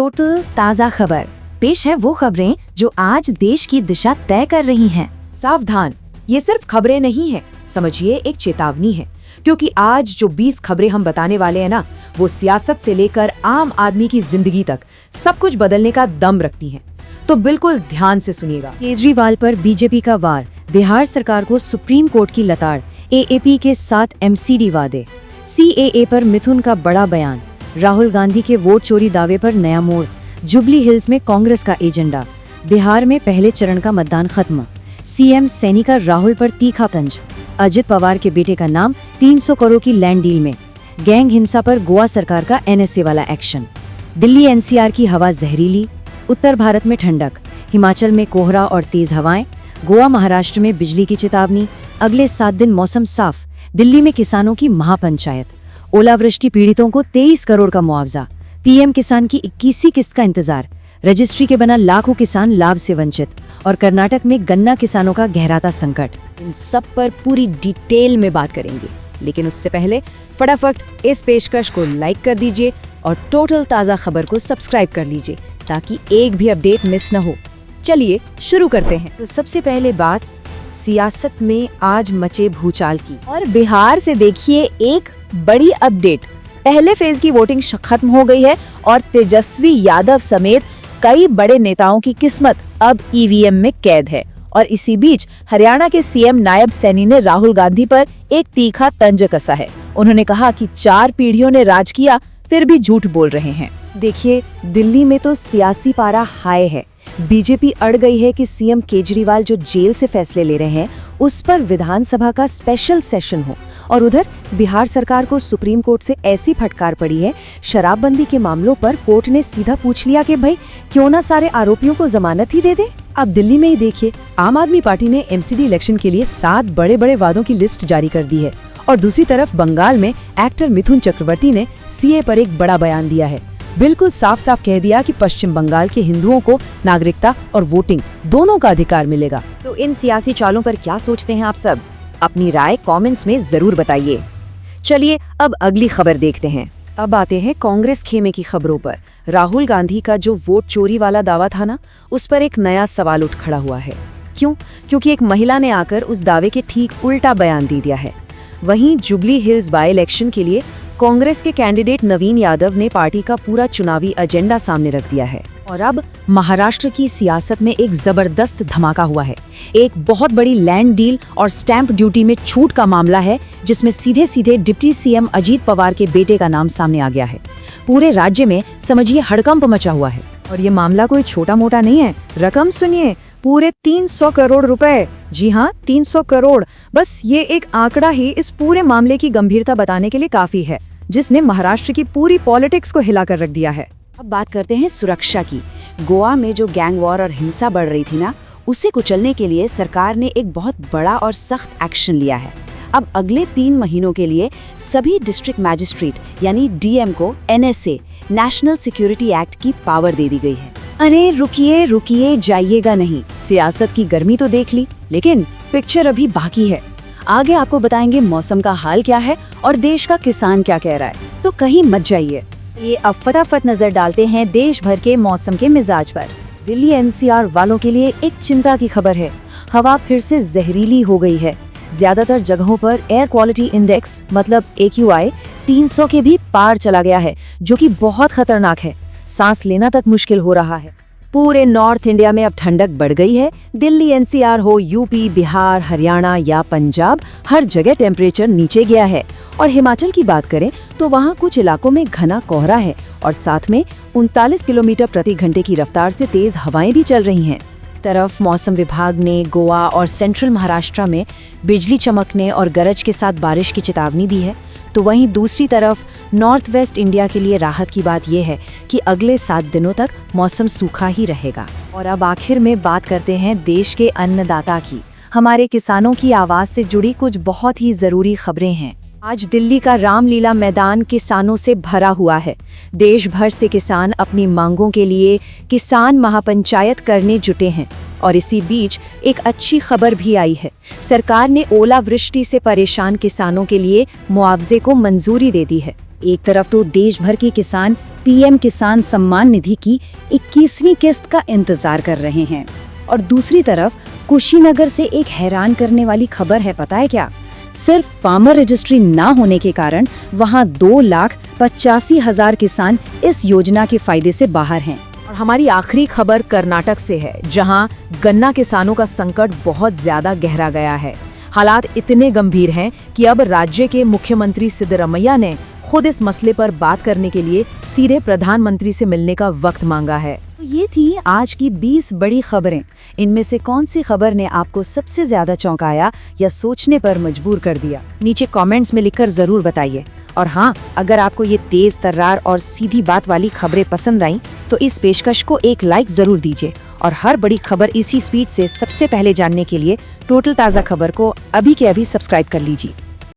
Total ताज़ा खबर। पेश है वो खबरें जो आज देश की दिशा तय कर रही हैं। सावधान, ये सिर्फ खबरें नहीं है, समझिए एक चेतावनी है, क्योंकि आज जो 20 खबरें हम बताने वाले हैं ना, वो सियासत से लेकर आम आदमी की जिंदगी तक सब कुछ बदलने का दम रखती हैं। तो बिल्कुल ध्यान से सुनिएगा। केजरीवाल पर बीजेपी का वार, बिहार सरकार को सुप्रीम कोर्ट की लताड़, एएपी के 7 एमसीडी वादे, सीएए पर मिथुन का बड़ा बयान, राहुल गांधी के वोट चोरी दावे पर नया मोड़, जुबली हिल्स में कांग्रेस का एजेंडा, बिहार में पहले चरण का मतदान खत्म, सीएम सैनी का राहुल पर तीखा तंज, अजित पवार के बेटे का नाम 300 करोड़ की लैंड डील में, गैंग हिंसा पर गोवा सरकार का एनएसए वाला एक्शन, दिल्ली एनसीआर की हवा जहरीली, उत्तर भारत में ठंडक, हिमाचल में कोहरा और तेज हवाएं, गोवा महाराष्ट्र में बिजली की चेतावनी, अगले 7 दिन मौसम साफ, दिल्ली में किसानों की महापंचायत, ओलावृष्टि पीड़ितों को 23 करोड़ का मुआवजा, पीएम किसान की 21वीं किस्त का इंतजार, रजिस्ट्री के बिना लाखों किसान लाभ से वंचित, और कर्नाटक में गन्ना किसानों का गहराता संकट। इन सब पर पूरी डिटेल में बात करेंगे, लेकिन उससे पहले फटाफट इस पेशकश को लाइक कर दीजिए और टोटल ताज़ा खबर को सब्सक्राइब कर लीजिए ताकि एक भी अपडेट मिस न हो। चलिए शुरू करते हैं। तो सबसे पहले बात सियासत में आज मचे भूचाल की, और बिहार से देखिए एक बड़ी अपडेट। पहले फेज की वोटिंग खत्म हो गई है और तेजस्वी यादव समेत कई बड़े नेताओं की किस्मत अब ईवीएम में कैद है। और इसी बीच हरियाणा के सीएम नायब सैनी ने राहुल गांधी पर एक तीखा तंज कसा है। उन्होंने कहा कि 4 पीढ़ियों ने राज किया, फिर भी झूठ बोल रहे हैं। देखिए, दिल्ली में तो सियासी पारा हाई है। बीजेपी अड़ गई है कि सीएम केजरीवाल जो जेल से फैसले ले रहे हैं उस पर विधानसभा का स्पेशल सेशन हो, और उधर बिहार सरकार को सुप्रीम कोर्ट से ऐसी फटकार पड़ी है, शराबबंदी के मामलों पर कोर्ट ने सीधा पूछ लिया कि भाई क्यों ना सारे आरोपियों को जमानत ही दे दे। अब दिल्ली में ही देखिए, आम आदमी पार्टी ने एमसीडी इलेक्शन के लिए 7 बड़े बड़े वादों की लिस्ट जारी कर दी है, और दूसरी तरफ बंगाल में एक्टर मिथुन चक्रवर्ती ने सीए पर एक बड़ा बयान दिया है। बिल्कुल साफ साफ कह दिया कि पश्चिम बंगाल के हिंदुओं को नागरिकता और वोटिंग दोनों का अधिकार मिलेगा। तो इन सियासी चालों पर क्या सोचते हैं आप सब? अपनी राय कमेंट्स में जरूर बताइए। चलिए अब अगली खबर देखते हैं। अब आते हैं कांग्रेस खेमे की खबरों पर। राहुल गांधी का जो वोट चोरी वाला दावा था ना, उस पर एक नया सवाल उठ खड़ा हुआ है। क्यों? क्योंकि एक महिला ने आकर उस दावे के ठीक उल्टा बयान दे दिया है। वहीं जुबली हिल्स बाय इलेक्शन के लिए कांग्रेस के कैंडिडेट नवीन यादव ने पार्टी का पूरा चुनावी एजेंडा सामने रख दिया है। और अब महाराष्ट्र की सियासत में एक जबरदस्त धमाका हुआ है। एक बहुत बड़ी लैंड डील और स्टैंप ड्यूटी में छूट का मामला है, जिसमें सीधे सीधे डिप्टी सीएम अजित पवार के बेटे का नाम सामने आ गया है। पूरे राज्य में समझिए हड़कंप मचा हुआ है। और ये मामला कोई छोटा मोटा नहीं है। रकम सुनिए, पूरे 300 करोड़ रुपए। जी हाँ, 300 करोड़। बस ये एक आंकड़ा ही इस पूरे मामले की गंभीरता बताने के लिए काफी है, जिसने महाराष्ट्र की पूरी पॉलिटिक्स को हिलाकर रख दिया है। अब बात करते हैं सुरक्षा की। गोवा में जो गैंग वॉर और हिंसा बढ़ रही थी ना, उसे कुचलने के लिए सरकार ने एक बहुत बड़ा और सख्त एक्शन लिया है। अब अगले 3 महीनों के लिए सभी डिस्ट्रिक्ट मैजिस्ट्रेट यानी डीएम को एनएसए नेशनल सिक्योरिटी एक्ट की पावर दे दी गई है। अरे रुकिए जाइएगा नहीं। सियासत की गर्मी तो देख ली, लेकिन पिक्चर अभी बाकी है। आगे आपको बताएंगे मौसम का हाल क्या है और देश का किसान क्या कह रहा है, तो कहीं मत जाइए। ये अब फटाफट नजर डालते हैं देश भर के मौसम के मिजाज पर। दिल्ली एनसीआर वालों के लिए एक चिंता की खबर है। हवा फिर से जहरीली हो गई है। ज्यादातर जगहों पर एयर क्वालिटी इंडेक्स मतलब AQI 300 के भी पार चला गया है, जो कि बहुत खतरनाक है। सांस लेना तक मुश्किल हो रहा है। पूरे नॉर्थ इंडिया में अब ठंडक बढ़ गई है। दिल्ली एनसीआर हो, यूपी, बिहार, हरियाणा या पंजाब, हर जगह टेम्परेचर नीचे गया है। और हिमाचल की बात करें तो वहाँ कुछ इलाकों में घना कोहरा है और साथ में 39 किलोमीटर प्रति घंटे की रफ्तार से तेज हवाएं भी चल रही हैं। तरफ मौसम विभाग ने गोवा और सेंट्रल महाराष्ट्र में बिजली चमकने और गरज के साथ बारिश की चेतावनी दी है, तो वहीं दूसरी तरफ नॉर्थ वेस्ट इंडिया के लिए राहत की बात यह है कि अगले 7 दिनों तक मौसम सूखा ही रहेगा। और अब आखिर में बात करते हैं देश के अन्नदाता की। हमारे किसानों की आवाज से जुड़ी कुछ बहुत ही जरूरी खबरें हैं। आज दिल्ली का रामलीला मैदान किसानों से भरा हुआ है। देश भर से किसान अपनी मांगों के लिए किसान महापंचायत करने जुटे हैं। और इसी बीच एक अच्छी खबर भी आई है। सरकार ने ओलावृष्टि से परेशान किसानों के लिए मुआवजे को मंजूरी दे दी है। एक तरफ तो देश भर के किसान पीएम किसान सम्मान निधि की 21वीं किस्त का इंतजार कर रहे हैं। और दूसरी तरफ कुशीनगर से एक हैरान करने वाली खबर है, पता है क्या? सिर्फ फार्मर रजिस्ट्री ना होने के कारण वहां 2,85,000 किसान इस योजना के फायदे से बाहर हैं। और हमारी आखिरी खबर कर्नाटक से है, जहां गन्ना किसानों का संकट बहुत ज्यादा गहरा गया है। हालात इतने गंभीर हैं कि अब राज्य के मुख्यमंत्री सिद्धरमैया ने खुद इस मसले पर बात करने के लिए सीधे प्रधानमंत्री से मिलने का वक्त मांगा है। तो ये थी आज की 20 बड़ी खबरें। इनमें से कौन सी खबर ने आपको सबसे ज्यादा चौंकाया या सोचने पर मजबूर कर दिया? नीचे कमेंट्स में लिखकर जरूर बताइए। और हाँ, अगर आपको ये तेज तर्रार और सीधी बात वाली खबरें पसंद आई तो इस पेशकश को एक लाइक जरूर दीजिए। और हर बड़ी खबर इसी स्पीड से सबसे पहले जानने के लिए टोटल ताज़ा खबर को अभी के अभी सब्सक्राइब कर लीजिए।